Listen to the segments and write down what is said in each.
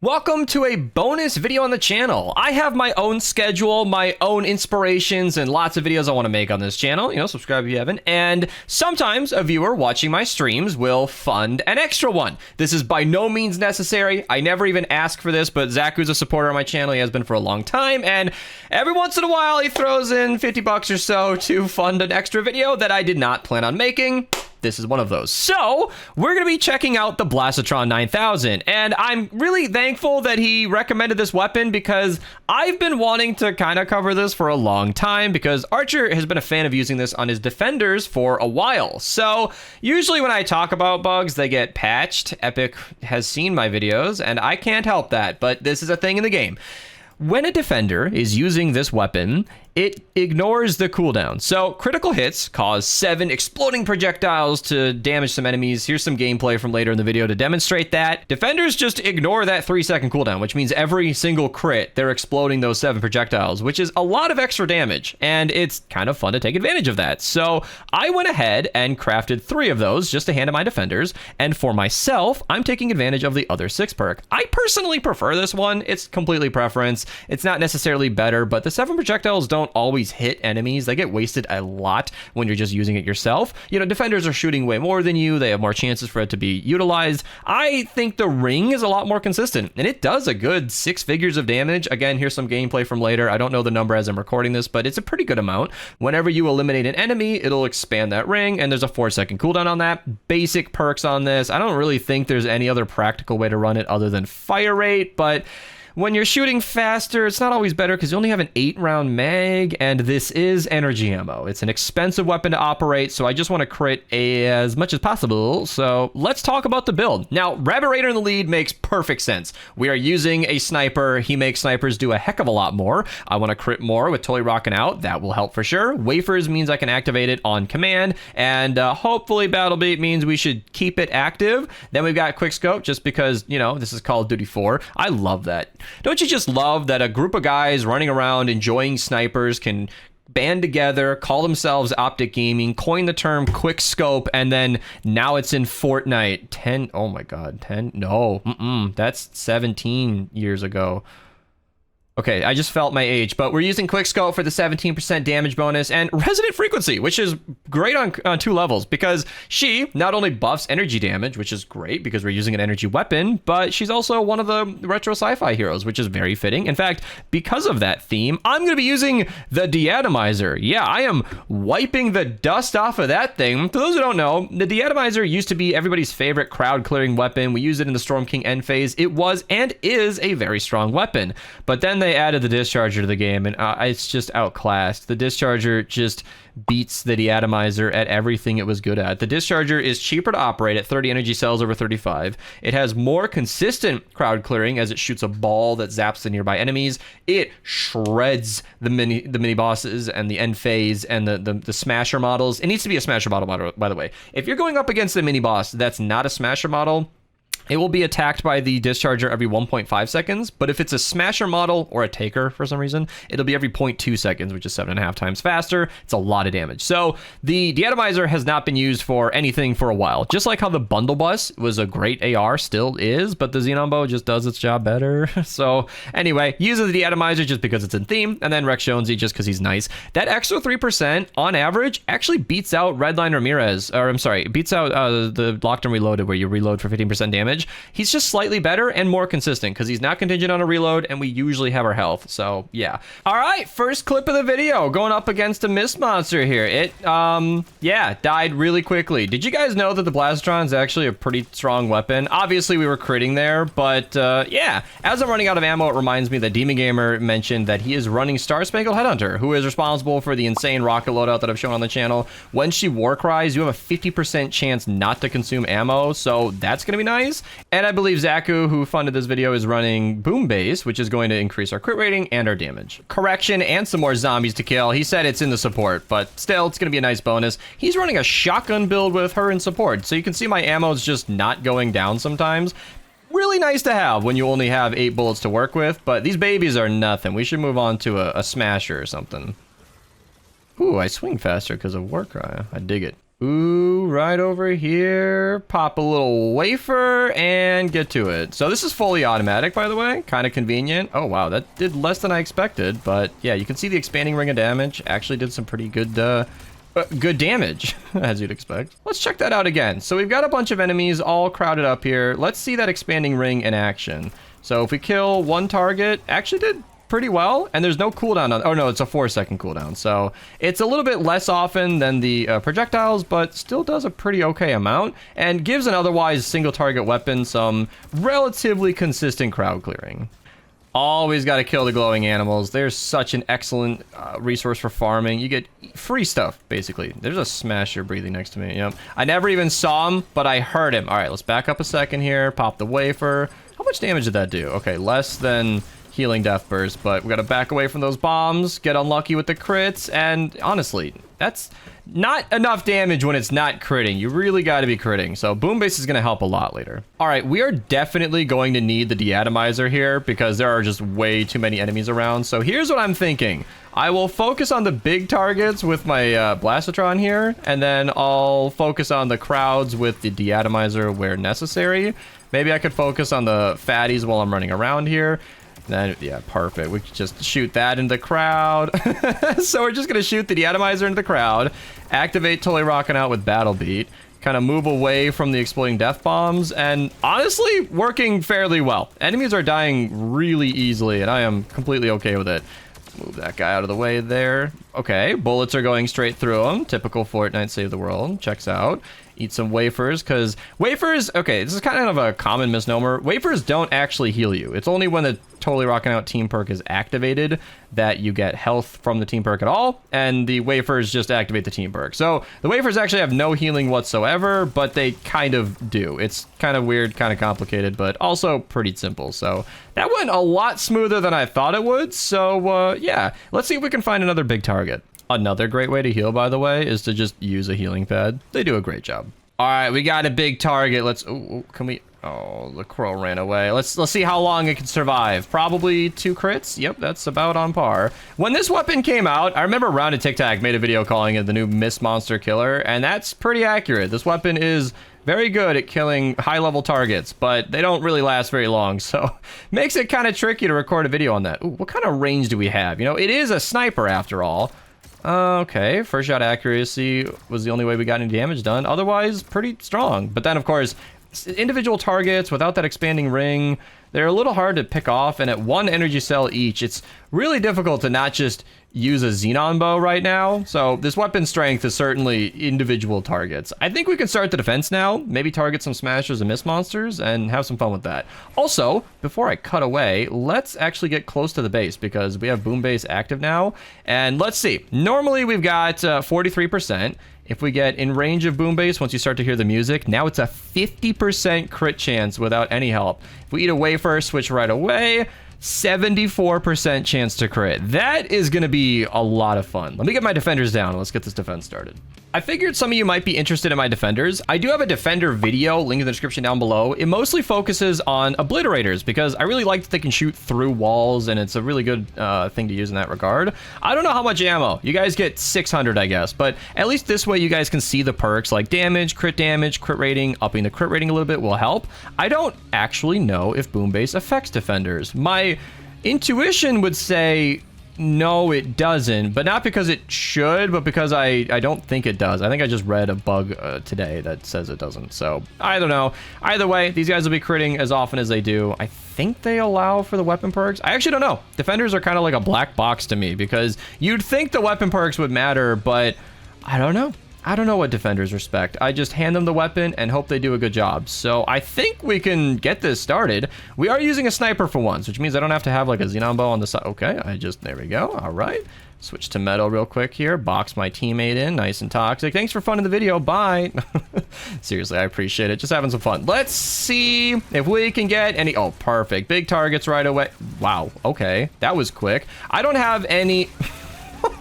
Welcome to a bonus video on the channel. I have my own schedule, my own inspirations, and lots of videos I want to make on this channel. You know, subscribe if you haven't. And sometimes a viewer watching my streams will fund an extra one. This is by no means necessary. I never even ask for this, but Zach, who's a supporter on my channel, he has been for a long time. And every once in a while, he throws in 50 bucks or so to fund an extra video that I did not plan on making. This is one of those. So we're going to be checking out the Blastotron 9000, and I'm really thankful that he recommended this weapon because I've been wanting to kind of cover this for a long time because Archer has been a fan of using this on his defenders for a while. So usually when I talk about bugs, they get patched. Epic has seen my videos, and I can't help that, but this is a thing in the game. When a defender is using this weapon, it ignores the cooldown. So critical hits cause 7 exploding projectiles to damage some enemies. Here's some gameplay from later in the video to demonstrate that. Defenders just ignore that 3-second cooldown, which means every single crit, they're exploding those 7 projectiles, which is a lot of extra damage. And it's kind of fun to take advantage of that. So I went ahead and crafted 3 of those just to hand to my defenders. And for myself, I'm taking advantage of the other 6 perk. I personally prefer this one. It's completely preference. It's not necessarily better, but the 7 projectiles don't always hit enemies. They get wasted a lot when you're just using it yourself. You know, defenders are shooting way more than you. They have more chances for it to be utilized. I think the ring is a lot more consistent, and it does a good 6 figures of damage. Again, here's some gameplay from later. I don't know the number as I'm recording this, but it's a pretty good amount. Whenever you eliminate an enemy, it'll expand that ring, and there's a 4-second cooldown on that. Basic perks on this. I don't really think there's any other practical way to run it other than fire rate, but when you're shooting faster, it's not always better because you only have an 8-round mag, and this is energy ammo. It's an expensive weapon to operate, so I just want to crit as much as possible. So let's talk about the build. Now, Rabbit Raider in the lead makes perfect sense. We are using a sniper. He makes snipers do a heck of a lot more. I want to crit more with totally rocking out. That will help for sure. Wafers means I can activate it on command, and hopefully Battle Beat means we should keep it active. Then we've got Quick Scope just because, you know, this is Call of Duty 4. I love that. Don't you just love that a group of guys running around enjoying snipers can band together, call themselves Optic Gaming, coin the term Quick Scope, and then now it's in Fortnite. 10, oh my god, 10? No, that's 17 years ago. Okay, I just felt my age, but we're using Quick Scope for the 17% damage bonus and Resonant Frequency, which is great on 2 levels because she not only buffs energy damage, which is great because we're using an energy weapon, but she's also one of the retro sci-fi heroes, which is very fitting. In fact, because of that theme, I'm going to be using the Deatomizer. Yeah, I am wiping the dust off of that thing. For those who don't know, the Deatomizer used to be everybody's favorite crowd clearing weapon. We used it in the Storm King end phase. It was and is a very strong weapon, but then they added the Discharger to the game, and it's just outclassed. The Discharger just beats the Deatomizer at everything it was good at. The Discharger is cheaper to operate at 30 energy cells over 35. It has more consistent crowd clearing as it shoots a ball that zaps the nearby enemies. It shreds the mini bosses and the end phase and the smasher models. It needs to be a smasher model, by the way. If you're going up against a mini boss that's not a smasher model, it will be attacked by the Discharger every 1.5 seconds, but if it's a Smasher model or a Taker for some reason, it'll be every 0.2 seconds, which is 7.5 times faster. It's a lot of damage. So the Deatomizer has not been used for anything for a while. Just like how the Bundle Bus was a great AR, still is, but the Xenon Bow just does its job better. So anyway, using the Deatomizer just because it's in theme, and then Rex Jonesy just because he's nice. That extra 3% on average actually beats out Redline Ramirez, or I'm sorry, beats out the Locked and Reloaded where you reload for 15% damage. He's just slightly better and more consistent because he's not contingent on a reload, and we usually have our health. So yeah. All right, first clip of the video, going up against a mist monster here. It yeah, died really quickly. Did you guys know that the Blastotron is actually a pretty strong weapon? Obviously we were critting there, but yeah, as I'm running out of ammo, it reminds me that Demon Gamer mentioned that he is running Star Spangled Headhunter, who is responsible for the insane rocket loadout that I've shown on the channel. When she war cries, you have a 50% chance not to consume ammo, so that's gonna be nice. And I believe Zaku, who funded this video, is running Boom Base, which is going to increase our crit rating and our damage. Correction, and some more zombies to kill. He said it's in the support, but still, it's going to be a nice bonus. He's running a shotgun build with her in support, so you can see my ammo is just not going down sometimes. Really nice to have when you only have 8 bullets to work with, but these babies are nothing. We should move on to a smasher or something. Ooh, I swing faster because of Warcry. I dig it. Ooh, right over here. Pop a little wafer and get to it. So this is fully automatic, by the way. Kind of convenient. Oh, wow. That did less than I expected. But yeah, you can see the expanding ring of damage actually did some pretty good good damage, as you'd expect. Let's check that out again. So we've got a bunch of enemies all crowded up here. Let's see that expanding ring in action. So if we kill one target, actually did pretty well, and there's no cooldown on, oh no, it's a 4-second cooldown, so it's a little bit less often than the projectiles, but still does a pretty okay amount and gives an otherwise single target weapon some relatively consistent crowd clearing. Always got to kill the glowing animals. They're such an excellent resource for farming. You get free stuff, basically. There's a smasher breathing next to me. Yep. I never even saw him, but I heard him. All right, let's back up a second here. Pop the wafer. How much damage did that do? Okay, less than healing death burst, but we got to back away from those bombs, get unlucky with the crits, and honestly, that's not enough damage when it's not critting. You really got to be critting, so Boom Base is going to help a lot later. All right, we are definitely going to need the deatomizer here because there are just way too many enemies around. So here's what I'm thinking. I will focus on the big targets with my Blastotron here, and then I'll focus on the crowds with the deatomizer where necessary. Maybe I could focus on the fatties while I'm running around here. Then, yeah, perfect. We could just shoot that into the crowd. So we're just going to shoot the deatomizer into the crowd, activate Totally Rocking Out with Battle Beat, kind of move away from the exploding death bombs, and honestly, working fairly well. Enemies are dying really easily, and I am completely okay with it. Move that guy out of the way there. Okay, bullets are going straight through him. Typical Fortnite save the world. Checks out. Eat some wafers, because wafers, okay, this is kind of a common misnomer. Wafers don't actually heal you. It's only when the Totally Rocking Out team perk is activated that you get health from the team perk at all, and the wafers just activate the team perk. So the wafers actually have no healing whatsoever, but they kind of do. It's kind of weird, kind of complicated, but also pretty simple. So that went a lot smoother than I thought it would. So yeah, let's see if we can find another big target. Another great way to heal, by the way, is to just use a healing pad. They do a great job. All right, we got a big target. Let's, can we, oh, the crow ran away. Let's see how long it can survive. Probably 2 crits. Yep, that's about on par. When this weapon came out, I remember Rounded Tic Tac made a video calling it the new Mist Monster Killer, and that's pretty accurate. This weapon is very good at killing high-level targets, but they don't really last very long, so makes it kind of tricky to record a video on that. Ooh, what kind of range do we have? You know, it is a sniper after all. Okay, first shot accuracy was the only way we got any damage done. Otherwise, pretty strong. But then, of course, individual targets without that expanding ring, they're a little hard to pick off. And at 1 energy cell each, it's really difficult to not just use a Xenon bow right now. So this weapon strength is certainly individual targets. I think we can start the defense now. Maybe target some smashers and mist monsters and have some fun with that. Also, before I cut away, let's actually get close to the base because we have Boom Base active now. And let's see. Normally we've got 43%. If we get in range of Boom Base, once you start to hear the music, now it's a 50% crit chance without any help. If we eat a wafer, switch right away, 74% chance to crit. That is going to be a lot of fun. Let me get my defenders down. Let's get this defense started. I figured some of you might be interested in my defenders. I do have a defender video, link in the description down below. It mostly focuses on obliterators because I really like that they can shoot through walls and it's a really good thing to use in that regard. I don't know how much ammo. You guys get 600, I guess, but at least this way you guys can see the perks like damage, crit rating. Upping the crit rating a little bit will help. I don't actually know if Boom Base affects defenders. My intuition would say no, it doesn't, but not because it should, but because I don't think it does. I think I just read a bug today that says it doesn't, so I don't know. Either way, these guys will be critting as often as they do. I think they allow for the weapon perks. I actually don't know. Defenders are kind of like a black box to me because you'd think the weapon perks would matter, but I don't know. I don't know what defenders respect. I just hand them the weapon and hope they do a good job. So I think we can get this started. We are using a sniper for once, which means I don't have to have like a Xenon bow on the side. Okay, there we go. All right. Switch to metal real quick here. Box my teammate in. Nice and toxic. Thanks for fun in the video. Bye. Seriously, I appreciate it. Just having some fun. Let's see if we can get any... Oh, perfect. Big targets right away. Wow. Okay. That was quick. I don't have any...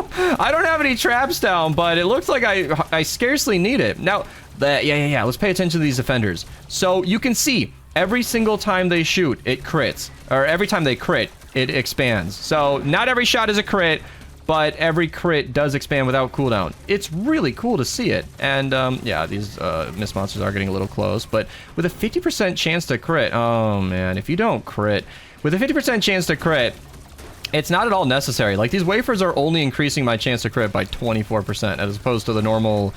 I don't have any traps down, but it looks like I scarcely need it. Now, yeah. Let's pay attention to these defenders. So you can see every single time they shoot, it crits. Or every time they crit, it expands. So not every shot is a crit, but every crit does expand without cooldown. It's really cool to see it. And yeah, these Mist monsters are getting a little close, but with a 50% chance to crit, oh man, if you don't crit, with a 50% chance to crit, it's not at all necessary. Like, these wafers are only increasing my chance to crit by 24% as opposed to the normal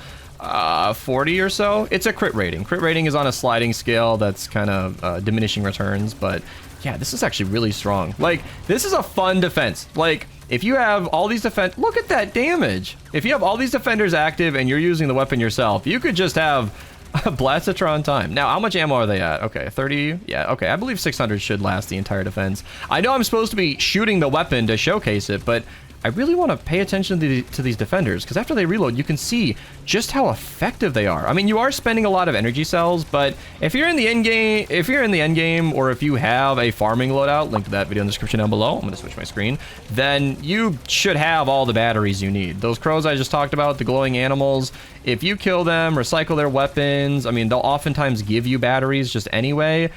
40 or so. It's a crit rating. Crit rating is on a sliding scale that's kind of diminishing returns, but yeah, this is actually really strong. Like, this is a fun defense. Like, if you have all these look at that damage. If you have all these defenders active and you're using the weapon yourself, you could just have Blastotron time. Now, how much ammo are they at? Okay, 30. Yeah, okay. I believe 600 should last the entire defense. I know I'm supposed to be shooting the weapon to showcase it, but I really want to pay attention to these defenders, because after they reload, you can see just how effective they are. I mean, you are spending a lot of energy cells, but if you're in the end game, or if you have a farming loadout, link to that video in the description down below. I'm going to switch my screen. Then you should have all the batteries you need. Those crows I just talked about, the glowing animals, if you kill them, recycle their weapons, I mean, they'll oftentimes give you batteries just anyway.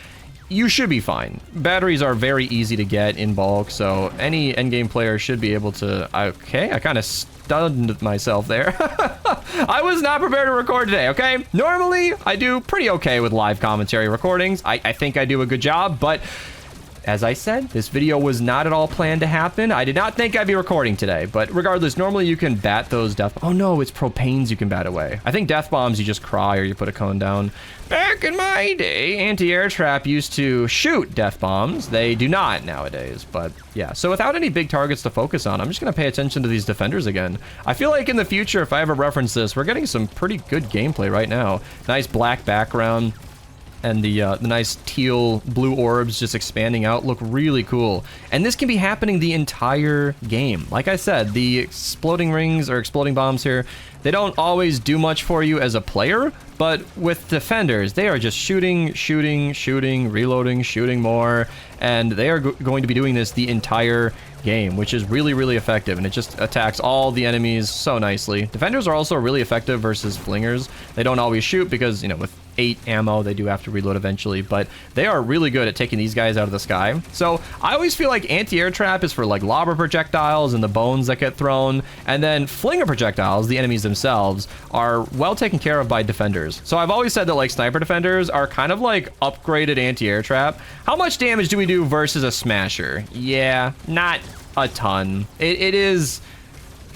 You should be fine. Batteries are very easy to get in bulk, so any endgame player should be able to... Okay, I kind of stunned myself there. I was not prepared to record today, okay? Normally, I do pretty okay with live commentary recordings. I think I do a good job, but... as I said, this video was not at all planned to happen. I did not think I'd be recording today, but regardless, normally you can bat those death... Oh no, it's propanes you can bat away. I think death bombs, you just cry or you put a cone down. Back in my day, anti-air trap used to shoot death bombs. They do not nowadays, but yeah. So without any big targets to focus on, I'm just going to pay attention to these defenders again. I feel like in the future, if I ever reference this, we're getting some pretty good gameplay right now. Nice black background. And the nice teal blue orbs just expanding out look really cool. And this can be happening the entire game. Like I said, the exploding rings or exploding bombs here, they don't always do much for you as a player, but with defenders, they are just shooting, reloading, shooting more, and they are going to be doing this the entire game, which is really, really effective, and it just attacks all the enemies so nicely. Defenders are also really effective versus flingers. They don't always shoot because, you know, with 8 ammo, they do have to reload eventually, but they are really good at taking these guys out of the sky. So I always feel like anti-air trap is for like lava projectiles and the bones that get thrown, and then flinger projectiles, the enemies themselves, are well taken care of by defenders. So I've always said that like sniper defenders are kind of like upgraded anti-air trap. How much damage do we do versus a smasher? Yeah, not a ton. It is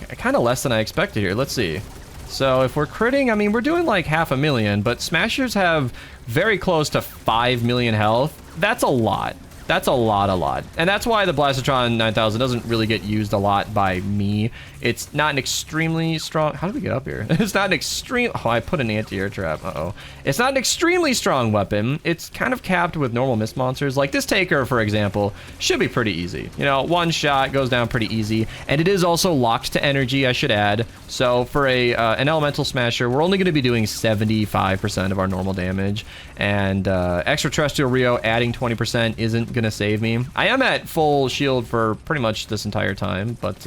kind of less than I expected here. Let's see. So if we're critting, I mean, we're doing like 500,000, but smashers have very close to 5 million health. That's a lot. That's a lot. And that's why the Blastotron 9000 doesn't really get used a lot by me. It's not an extremely strong... How did we get up here? It's not an extreme... Oh, I put an anti-air trap. Uh-oh. It's not an extremely strong weapon. It's kind of capped with normal mist monsters. Like this Taker, for example, should be pretty easy. You know, one shot goes down pretty easy. And it is also locked to energy, I should add. So for an elemental smasher, we're only going to be doing 75% of our normal damage. And extraterrestrial Rio adding 20% isn't going to save me. I am at full shield for pretty much this entire time, but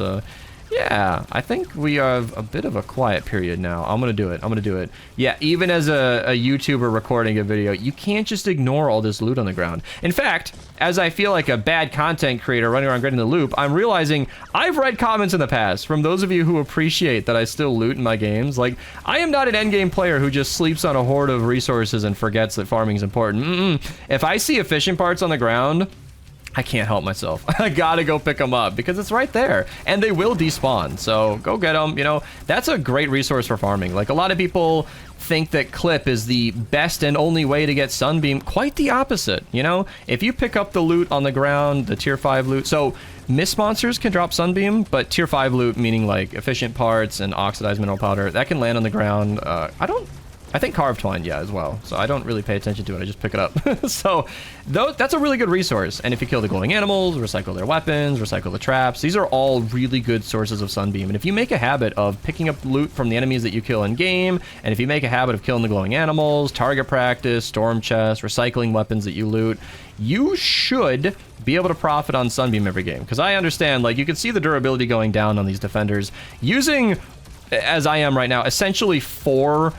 yeah, I think we have a bit of a quiet period now. I'm gonna do it. Yeah, even as a YouTuber recording a video, you can't just ignore all this loot on the ground. In fact, as I feel like a bad content creator running around getting the loop, I'm realizing I've read comments in the past from those of you who appreciate that I still loot in my games. Like, I am not an endgame player who just sleeps on a hoard of resources and forgets that farming is important. If I see efficient parts on the ground, I can't help myself. I gotta go pick them up because it's right there and they will despawn. So go get them. You know, that's a great resource for farming. Like, a lot of people think that clip is the best and only way to get sunbeam. Quite the opposite. You know, if you pick up the loot on the ground, the tier 5 loot. So mist monsters can drop sunbeam, but tier 5 loot, meaning like efficient parts and oxidized mineral powder, that can land on the ground. I think carved twine, yeah, as well. So I don't really pay attention to it. I just pick it up. So that's a really good resource. And if you kill the glowing animals, recycle their weapons, recycle the traps, these are all really good sources of sunbeam. And if you make a habit of picking up loot from the enemies that you kill in game, and if you make a habit of killing the glowing animals, target practice, storm chest, recycling weapons that you loot, you should be able to profit on sunbeam every game. Because I understand, like, you can see the durability going down on these defenders. Using, as I am right now, essentially 4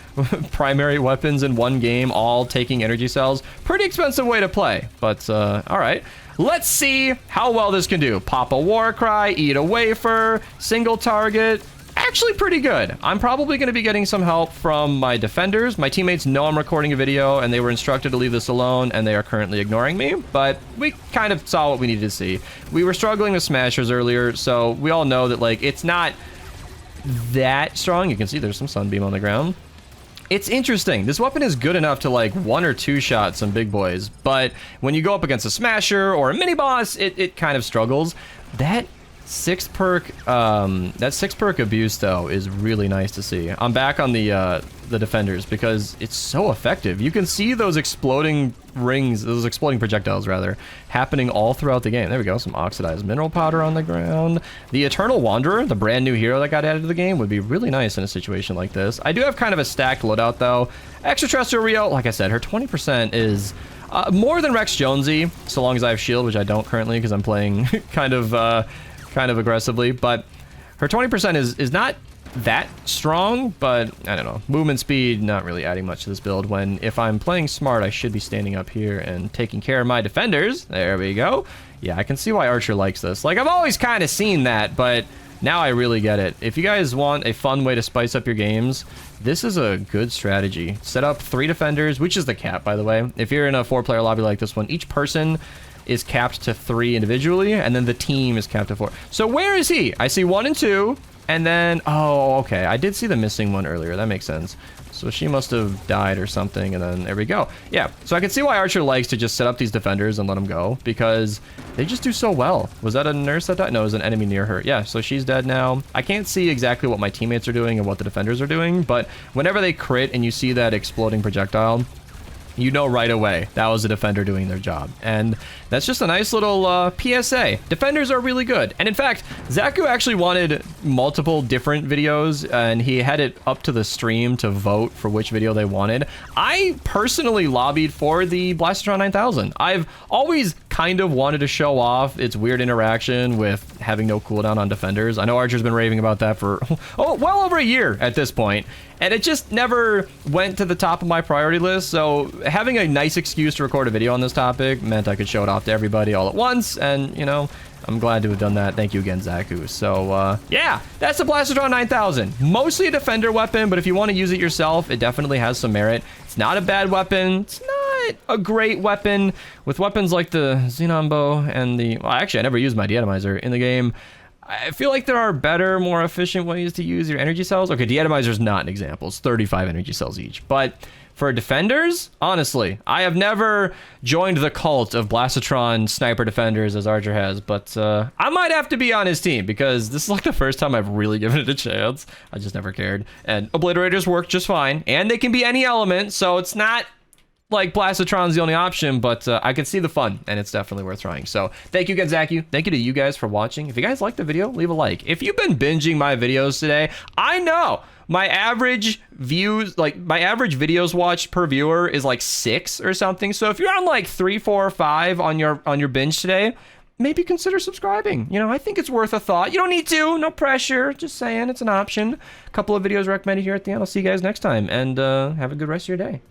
primary weapons in one game, all taking energy cells. Pretty expensive way to play, but all right. let's see how well this can do. Pop a war cry, eat a wafer, single target. Actually pretty good. I'm probably going to be getting some help from my defenders. My teammates know I'm recording a video and they were instructed to leave this alone and they are currently ignoring me, but we kind of saw what we needed to see. We were struggling with smashers earlier, so we all know that like it's not that strong. You can see there's some sunbeam on the ground. It's interesting. This weapon is good enough to like 1 or 2 shot some big boys, but when you go up against a smasher or a mini boss, it kind of struggles. That 6 perk abuse though is really nice to see. I'm back on the defenders because it's so effective. You can see those exploding rings, those exploding projectiles rather, happening all throughout the game. There we go, some oxidized mineral powder on the ground. The Eternal Wanderer, the brand new hero that got added to the game, would be really nice in a situation like this. I do have kind of a stacked loadout though. Extraterrestrial Rio, like I said, her 20% is more than Rex Jonesy, so long as I have shield, which I don't currently because I'm playing kind of aggressively, but her 20% is not that strong, but I don't know. Movement speed, not really adding much to this build when if I'm playing smart, I should be standing up here and taking care of my defenders. There we go. Yeah, I can see why Archer likes this. Like, I've always kind of seen that, but now I really get it. If you guys want a fun way to spice up your games, this is a good strategy. Set up 3 defenders, which is the cap, by the way. If you're in a 4-player lobby like this one, each person is capped to 3 individually, and then the team is capped to 4. So where is he? I see 1 and 2, and then, oh, okay. I did see the missing one earlier. That makes sense. So she must have died or something, and then there we go. Yeah, so I can see why Archer likes to just set up these defenders and let them go, because they just do so well. Was that a nurse that died? No, it was an enemy near her. Yeah, so she's dead now. I can't see exactly what my teammates are doing and what the defenders are doing, but whenever they crit and you see that exploding projectile, you know right away that was a defender doing their job. And that's just a nice little PSA. Defenders are really good. And in fact, Zaku actually wanted multiple different videos, and he had it up to the stream to vote for which video they wanted. I personally lobbied for the Blastotron 9000. I've always kind of wanted to show off its weird interaction with having no cooldown on defenders. I know Archer's been raving about that for well over a year at this point. And it just never went to the top of my priority list, so having a nice excuse to record a video on this topic meant I could show it off to everybody all at once, and, you know, I'm glad to have done that. Thank you again, Zaku. So, yeah, that's the Blastotron 9000. Mostly a defender weapon, but if you want to use it yourself, it definitely has some merit. It's not a bad weapon. It's not a great weapon. With weapons like the Xenon Bow and the... Well, actually, I never used my deatomizer in the game. I feel like there are better, more efficient ways to use your energy cells. Okay, deatomizer's not an example. It's 35 energy cells each. But for defenders, honestly, I have never joined the cult of Blastotron sniper defenders as Archer has. But I might have to be on his team because this is like the first time I've really given it a chance. I just never cared. And obliterators work just fine. And they can be any element, so it's not... like Blastotron's the only option, but I can see the fun, and it's definitely worth trying. So thank you again, Zaku. Thank you to you guys for watching. If you guys liked the video, leave a like. If you've been binging my videos today, I know my average views, like my average videos watched per viewer is like 6 or something. So if you're on like 3, 4, or 5 on your binge today, maybe consider subscribing. You know, I think it's worth a thought. You don't need to, no pressure. Just saying, it's an option. A couple of videos recommended here at the end. I'll see you guys next time, and have a good rest of your day.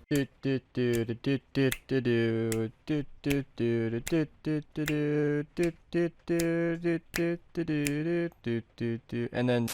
And then...